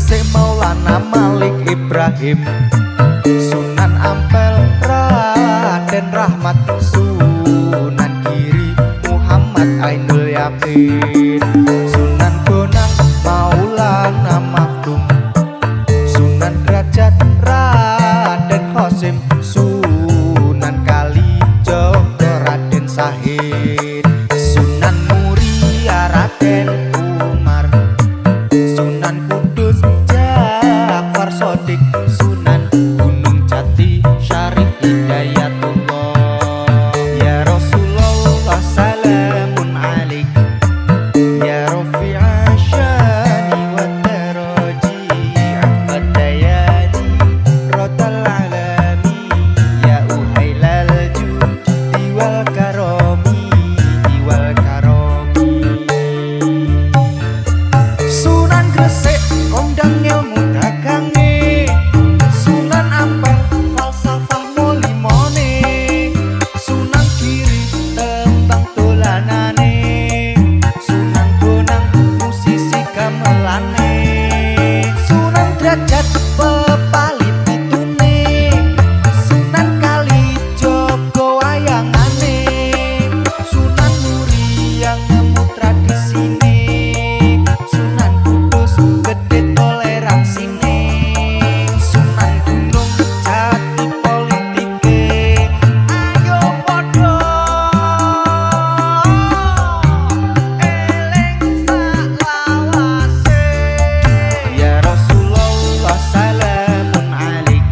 Gresik Maulana Malik Ibrahim, Sunan Ampel Raden Rahmat, Sunan Giri Muhammad Ainul Yakin, Sunan Bonang Maulana Makdum, Sunan Derajat Raden Qasim, Sunan Kalijogo Raden Sahid, Sunan Muria Raden Umar, Sunan Kudus Jafar Sodik, Sunan Gunung Jati Syarif Hidayatullah. Ya Rasulullah salamun alaik, ya Rafi'a syani wa daraji, ahmad dayani rodal alami, ya uhailal judi wal karomi, wal karomi. Sunan Gresik kondang ilmu dagange, Sunan Ampel falsafah molimone, Sunan Giri tembang dolanane, Sunan Bonang musisi gamelane, Sunan Derajat pepali pitune, Sunan Kalijogo wayangane, Sunan Muria nemu tradisine, Sunan Kudus gede toleransine, Sunan Gunung Jati politike, ayo podo eling salawase. Ya Rasulullah salamun alaik,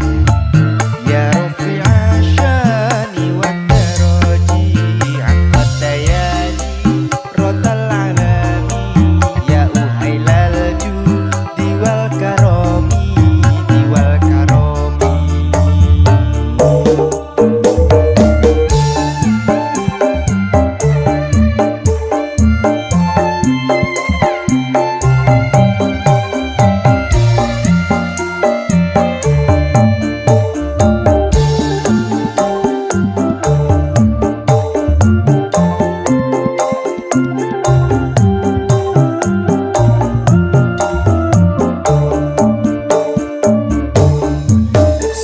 ya Rafi'a syani wa daraji, ahmad dayani rodal alami, ya uhailal judi wal karomi, wal karomi.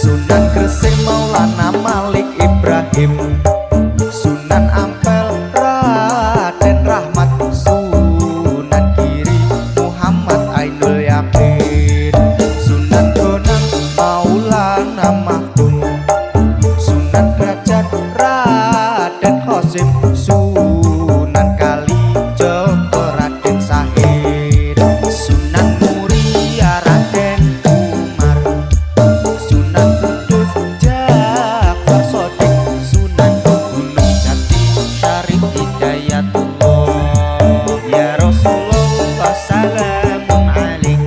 Sunan Gresik Maulana Malik Ibrahim, Sunan Ampel Raden Rahmat, Sunan Giri Muhammad Ainul Yakin, Sunan Bonang Maulana Makdum, Sunan Derajat Raden Qasim, Sunan Kalijogo Raden Sahid, Sunan Muria Raden Umar, Sunan Kudus Jafar Sodik, Sunan Gunung Jati Syarif Hidayatullah. Ya Rasulullah salamun alaik,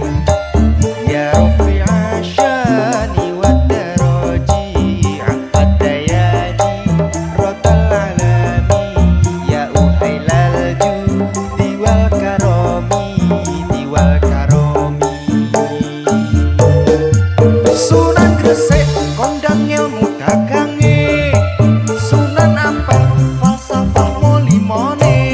ya Rafi'a syani wa daraji, ahmad dayani rodal alami, ya uhailal judi wal karomi, wal karomi. Sunan Gresik kondang ilmu dagange, Sunan Ampel falsafah molimone,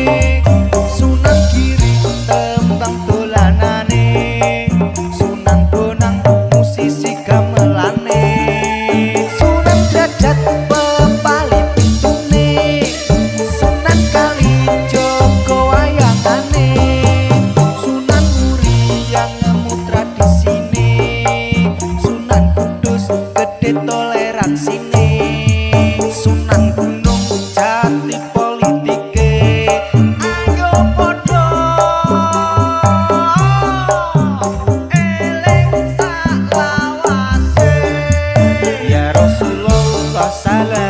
Sunan Giri tembang dolanane, Sunan Bonang musisi gamelane, Sunan Derajat pepali pitune, Sunan Kalijogo wayangane, Sunan Muria nemu tradisine, Sunan Kudus gede toleransine, Sunan Gunung Jati politike, ayo podo eling salawase. Ya Rasulullah salam